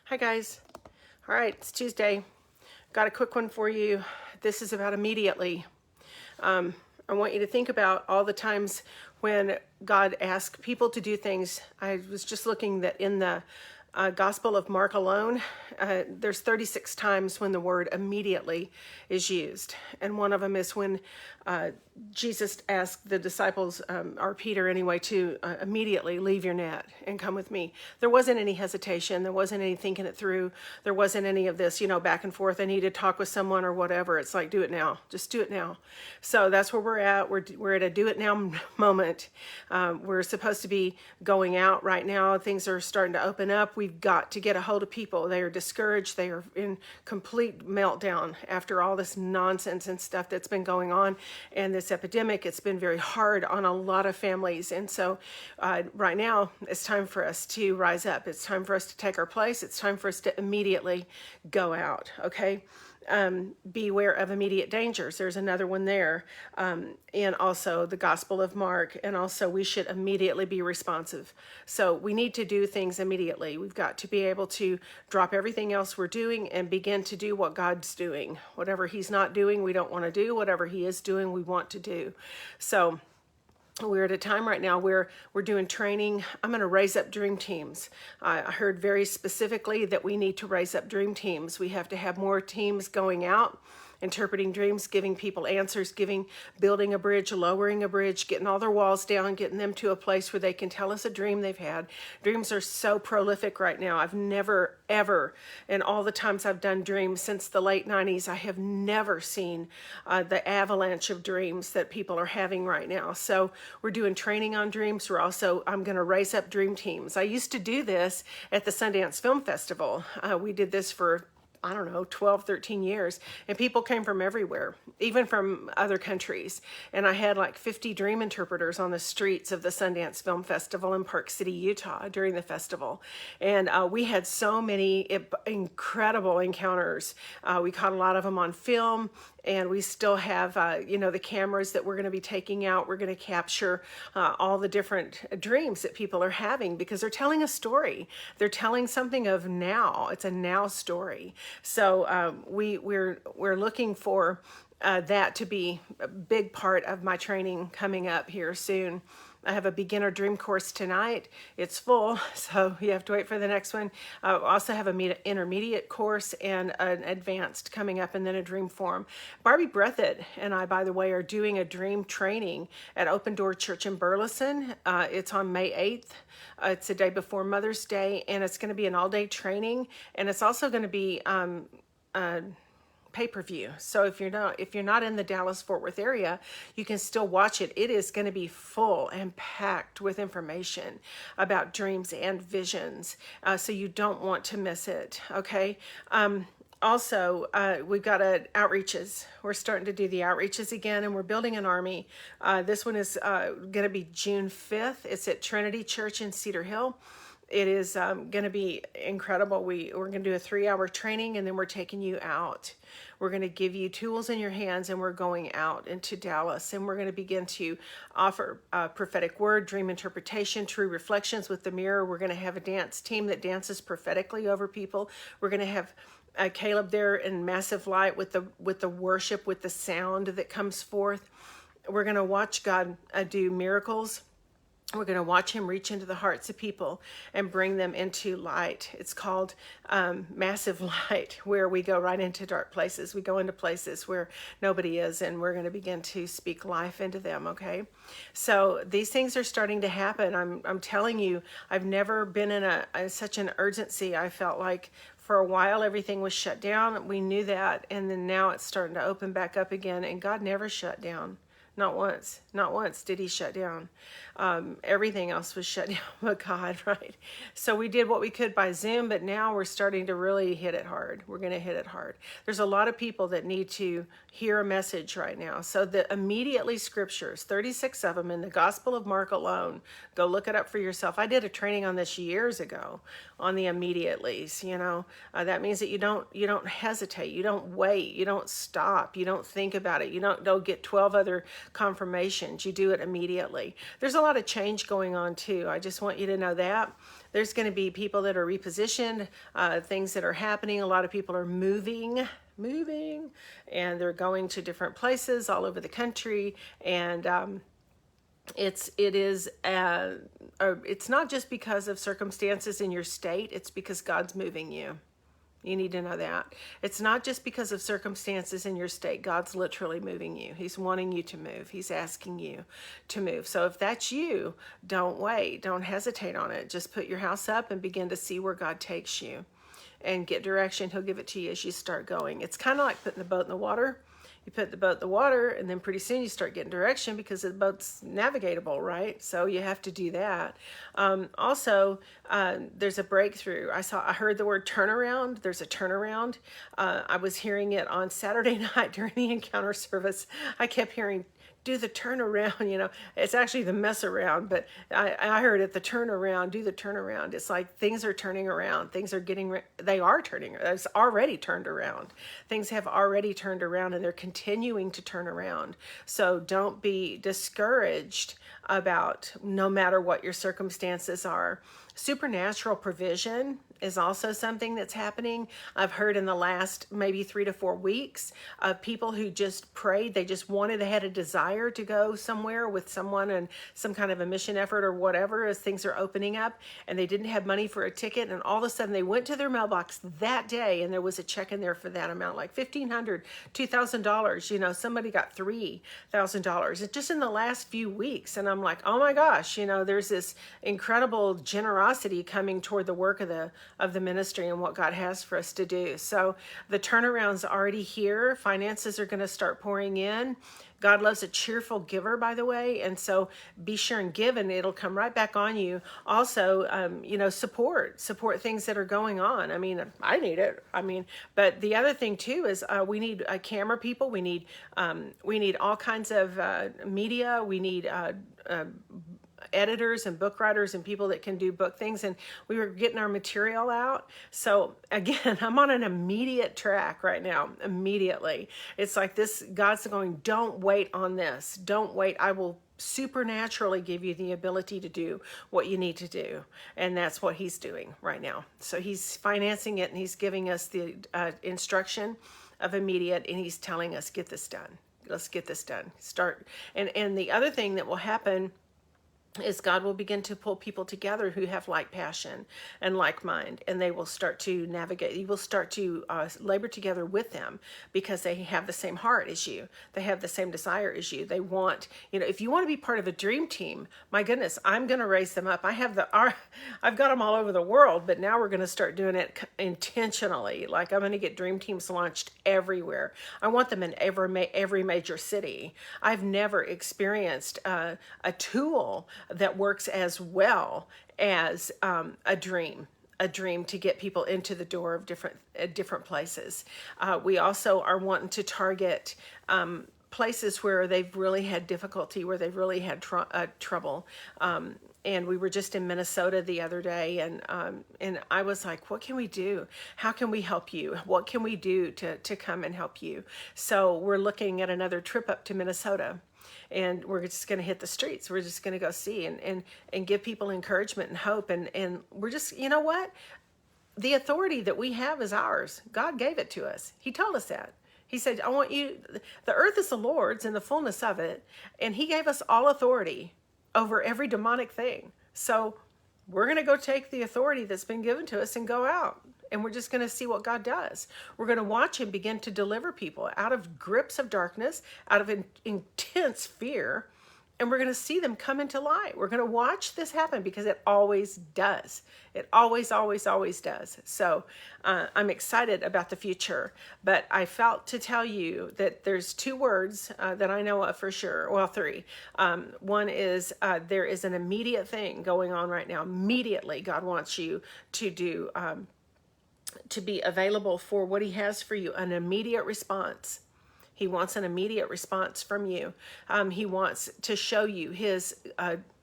Hi guys. All right, it's Tuesday. Got a quick one for you. This is about immediately. I want you to think about all the times when God asked people to do things. I was just looking that in the Gospel of Mark alone, there's 36 times when the word immediately is used. And one of them is when Jesus asked the disciples, or Peter anyway, to immediately leave your net and come with me. There wasn't any hesitation. There wasn't any thinking it through. There wasn't any of this, back and forth. I need to talk with someone or whatever. It's like, do it now. Just do it now. So that's where we're at. We're at a do it now moment. We're supposed to be going out right now. Things are starting to open up. We've got to get a hold of people. They are discouraged. They are in complete meltdown after all this nonsense and stuff that's been going on. And this epidemic, it's been very hard on a lot of families. And so right now, it's time for us to rise up. It's time for us to take our place. It's time for us to immediately go out, okay? Beware of immediate dangers. There's another one there. And also the Gospel of Mark. And also we should immediately be responsive. So we need to do things immediately. We've got to be able to drop everything else we're doing and begin to do what God's doing. Whatever he's not doing, we don't want to do. Whatever he is doing, we want to do. So we're at a time right now where we're doing training. I'm going to raise up dream teams. I heard very specifically that we need to raise up dream teams. We have to have more teams going out, interpreting dreams, giving people answers, building a bridge, lowering a bridge, getting all their walls down, getting them to a place where they can tell us a dream they've had. Dreams are so prolific right now. I've never, ever, in all the times I've done dreams since the late 90s, I have never seen the avalanche of dreams that people are having right now. So we're doing training on dreams. I'm going to raise up dream teams. I used to do this at the Sundance Film Festival. We did this for 12, 13 years. And people came from everywhere, even from other countries. And I had like 50 dream interpreters on the streets of the Sundance Film Festival in Park City, Utah during the festival. And we had so many incredible encounters. We caught a lot of them on film. And we still have, the cameras that we're going to be taking out. We're going to capture all the different dreams that people are having because they're telling a story. They're telling something of now. It's a now story. So we're looking for that to be a big part of my training coming up here soon. I have a beginner dream course tonight. It's full, so you have to wait for the next one. I also have an intermediate course and an advanced coming up, and then a dream form. Barbie Breathitt and I, by the way, are doing a dream training at Open Door Church in Burleson. It's on May 8th. It's the day before Mother's Day, and it's going to be an all-day training, and it's also going to be pay-per-view. So if you're not in the Dallas-Fort Worth area, you can still watch it. It is going to be full and packed with information about dreams and visions. So you don't want to miss it. Okay. Also, we've got outreaches. We're starting to do the outreaches again, and we're building an army. This one is going to be June 5th. It's at Trinity Church in Cedar Hill. It is going to be incredible. We're going to do a 3-hour training, and then we're taking you out. We're going to give you tools in your hands, and we're going out into Dallas, and we're going to begin to offer prophetic word, dream interpretation, true reflections with the mirror. We're going to have a dance team that dances prophetically over people. We're going to have Caleb there in massive light with the worship, with the sound that comes forth. We're going to watch God do miracles. We're going to watch him reach into the hearts of people and bring them into light. It's called Massive Light, where we go right into dark places. We go into places where nobody is, and we're going to begin to speak life into them, okay? So these things are starting to happen. I'm telling you, I've never been in such an urgency. I felt like for a while everything was shut down. We knew that, and then now it's starting to open back up again, and God never shut down. Not once did he shut down. Everything else was shut down but God, right? So we did what we could by Zoom, but now we're starting to really hit it hard. We're going to hit it hard. There's a lot of people that need to hear a message right now. So the immediately scriptures, 36 of them in the Gospel of Mark alone, go look it up for yourself. I did a training on this years ago on the immediatelys. That means that you don't hesitate. You don't wait. You don't stop. You don't think about it. You don't get 12 other confirmations. You do it immediately. There's a lot of change going on too. I just want you to know that. There's going to be people that are repositioned, things that are happening. A lot of people are moving, and they're going to different places all over the country. And it's not just because of circumstances in your state. It's because God's moving you. You need to know that. It's not just because of circumstances in your state. God's literally moving you. He's wanting you to move. He's asking you to move. So if that's you, don't wait. Don't hesitate on it. Just put your house up and begin to see where God takes you and get direction. He'll give it to you as you start going. It's kind of like putting the boat in the water. You put the boat in the water, and then pretty soon you start getting direction because the boat's navigatable, right? So you have to do that. Also, there's a breakthrough. I heard the word turnaround. There's a turnaround. I was hearing it on Saturday night during the encounter service. I kept hearing, do the turnaround, it's actually the mess around, but I heard it, the turnaround, do the turnaround. It's like things are turning around. Things are they are turning. It's already turned around. Things have already turned around, and they're continuing to turn around. So don't be discouraged about no matter what your circumstances are. Supernatural provision is also something that's happening. I've heard in the last maybe 3 to 4 weeks of people who just prayed. They had a desire to go somewhere with someone and some kind of a mission effort or whatever as things are opening up, and they didn't have money for a ticket, and all of a sudden they went to their mailbox that day and there was a check in there for that amount, like $1,500, $2,000. Somebody got $3,000. It's just in the last few weeks, and I'm like, oh my gosh, there's this incredible generosity coming toward the work of the ministry and what God has for us to do. So the turnaround's already here. Finances are going to start pouring in. God loves a cheerful giver, by the way, and so be sure and give, and it'll come right back on you. Also, support things that are going on. I mean, I need it. But the other thing too is we need camera people. We need all kinds of media. We need editors and book writers and people that can do book things, and we were getting our material out. So again, I'm on an immediate track right now. Immediately, it's like this, God's going, don't wait on this, don't wait. I will supernaturally give you the ability to do what you need to do, and that's what he's doing right now. So he's financing it, and he's giving us the instruction of immediate, and he's telling us, get this done. Let's get this done. Start. And the other thing that will happen is God will begin to pull people together who have like passion and like mind, and they will start to navigate. You will start to labor together with them because they have the same heart as you. They have the same desire as you. They want, if you want to be part of a dream team, my goodness, I'm going to raise them up. I've got them all over the world, but now we're going to start doing it intentionally. Like I'm going to get dream teams launched everywhere. I want them in every major city. I've never experienced a tool that works as well as a dream to get people into the door of different places. We also are wanting to target places where they've really had difficulty, where they've really had trouble. And we were just in Minnesota the other day, and I was like, what can we do? How can we help you? What can we do to come and help you? So we're looking at another trip up to Minnesota. And we're just going to hit the streets. We're just going to go see and give people encouragement and hope. And we're just, what? The authority that we have is ours. God gave it to us. He told us that. He said, the earth is the Lord's and the fullness of it. And he gave us all authority over every demonic thing. So we're going to go take the authority that's been given to us and go out. And we're just going to see what God does. We're going to watch him begin to deliver people out of grips of darkness, out of intense fear. And we're going to see them come into light. We're going to watch this happen because it always does. It always, always, always does. So I'm excited about the future. But I felt to tell you that there's 2 words that I know of for sure. Well, 3. One is there is an immediate thing going on right now. Immediately, God wants you to do to be available for what he has for you, an immediate response. He wants an immediate response from you. He wants to show you his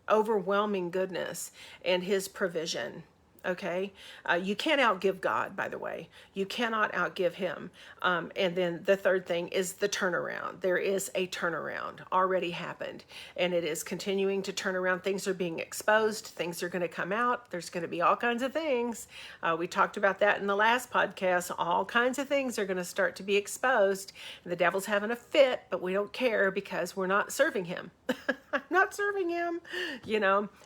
overwhelming goodness and his provision. Okay, you can't outgive God, by the way. You cannot outgive him. And then the third thing is the turnaround. There is a turnaround already happened, and it is continuing to turn around. Things are being exposed. Things are going to come out. There's going to be all kinds of things. We talked about that in the last podcast. All kinds of things are going to start to be exposed. And the devil's having a fit, but we don't care because we're not serving him. I'm not serving him.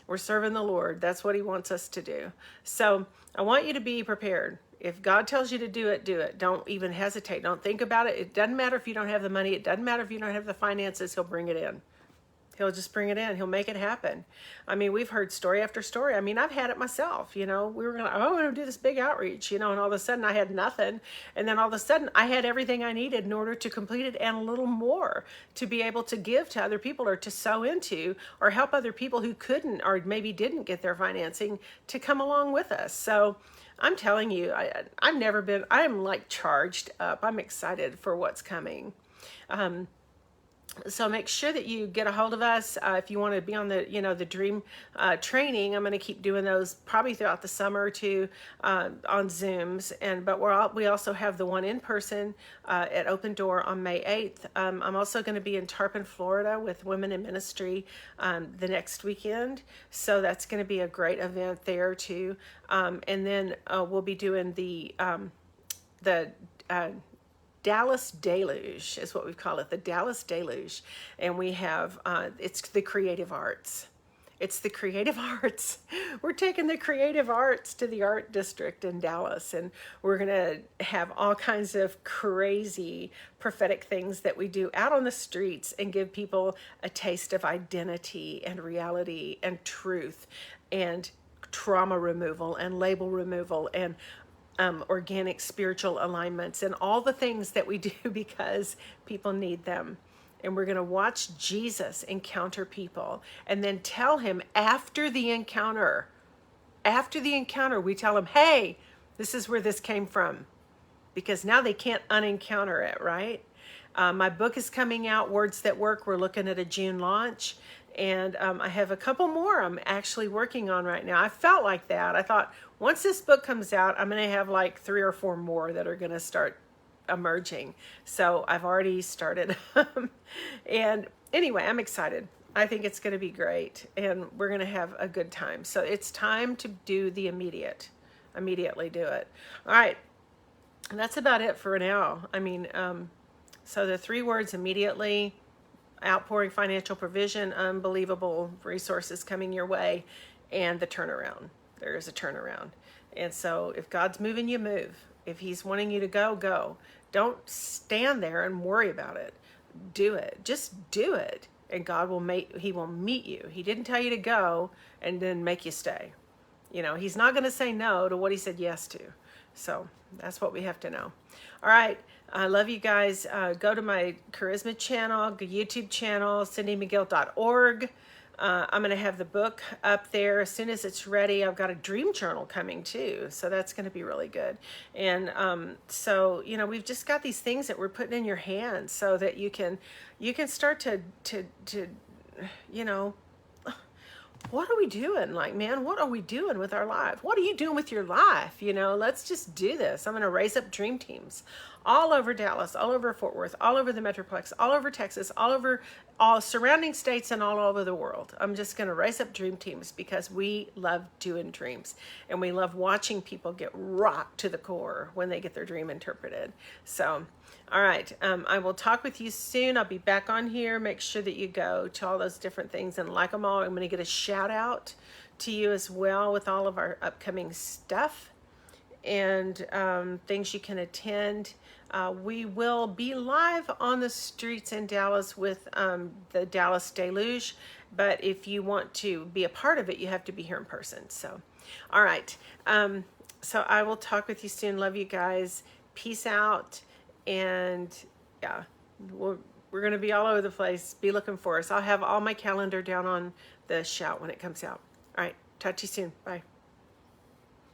We're serving the Lord. That's what he wants us to do. So I want you to be prepared. If God tells you to do it, do it. Don't even hesitate. Don't think about it. It doesn't matter if you don't have the money. It doesn't matter if you don't have the finances. He'll bring it in. He'll just bring it in. He'll make it happen. I mean, we've heard story after story. I mean, I've had it myself. We were going to, I'm going to do this big outreach, and all of a sudden I had nothing. And then all of a sudden I had everything I needed in order to complete it and a little more to be able to give to other people or to sow into or help other people who couldn't or maybe didn't get their financing to come along with us. So I'm telling you, I am like charged up. I'm excited for what's coming. So make sure that you get a hold of us if you want to be on the dream training. I'm going to keep doing those probably throughout the summer too on Zooms. But we also have the one in person at Open Door on May 8th. I'm also going to be in Tarpon, Florida with Women in Ministry the next weekend. So that's going to be a great event there too. And then we'll be doing the Dallas Deluge is what we call it, the Dallas Deluge. And we have, it's the creative arts. It's the creative arts. We're taking the creative arts to the art district in Dallas, and we're going to have all kinds of crazy prophetic things that we do out on the streets and give people a taste of identity and reality and truth and trauma removal and label removal and organic spiritual alignments and all the things that we do because people need them. And we're going to watch Jesus encounter people and then tell him after the encounter, we tell him, hey, this is where this came from, because now they can't unencounter it, right? My book is coming out, Words That Work. We're looking at a June launch. And I have a couple more I'm actually working on right now. I felt like that. I thought once this book comes out, I'm going to have like 3 or 4 more that are going to start emerging. So I've already started. And anyway, I'm excited. I think it's going to be great. And we're going to have a good time. So it's time to do the immediately do it. All right. And that's about it for now. I mean, so the 3 words: immediately, outpouring financial provision, unbelievable resources coming your way, and the turnaround. There is a turnaround. And so if God's moving you, move. If he's wanting you to go, go. Don't stand there and worry about it. Do it. Just do it. And God will he will meet you. He didn't tell you to go and then make you stay. He's not going to say no to what he said yes to. So that's what we have to know. All right. I love you guys. Go to my Charisma channel, YouTube channel, cindymcgill.org. I'm going to have the book up there as soon as it's ready. I've got a dream journal coming too, so that's going to be really good. And so we've just got these things that we're putting in your hands so that you can start to what are we doing? Like, man, what are we doing with our life? What are you doing with your life? Let's just do this. I'm going to raise up dream teams all over Dallas, all over Fort Worth, all over the Metroplex, all over Texas, all over all surrounding states and all over the world. I'm just going to raise up dream teams because we love doing dreams and we love watching people get rocked to the core when they get their dream interpreted. So, all right. I will talk with you soon. I'll be back on here. Make sure that you go to all those different things and like them all. I'm going to get a shout out to you as well with all of our upcoming stuff and things you can attend. We will be live on the streets in Dallas with the Dallas Deluge, but if you want to be a part of it, you have to be here in person. So, all right. So I will talk with you soon. Love you guys. Peace out. And yeah, we're going to be all over the place. Be looking for us. I'll have all my calendar down on the Shout when it comes out. All right. Talk to you soon. Bye.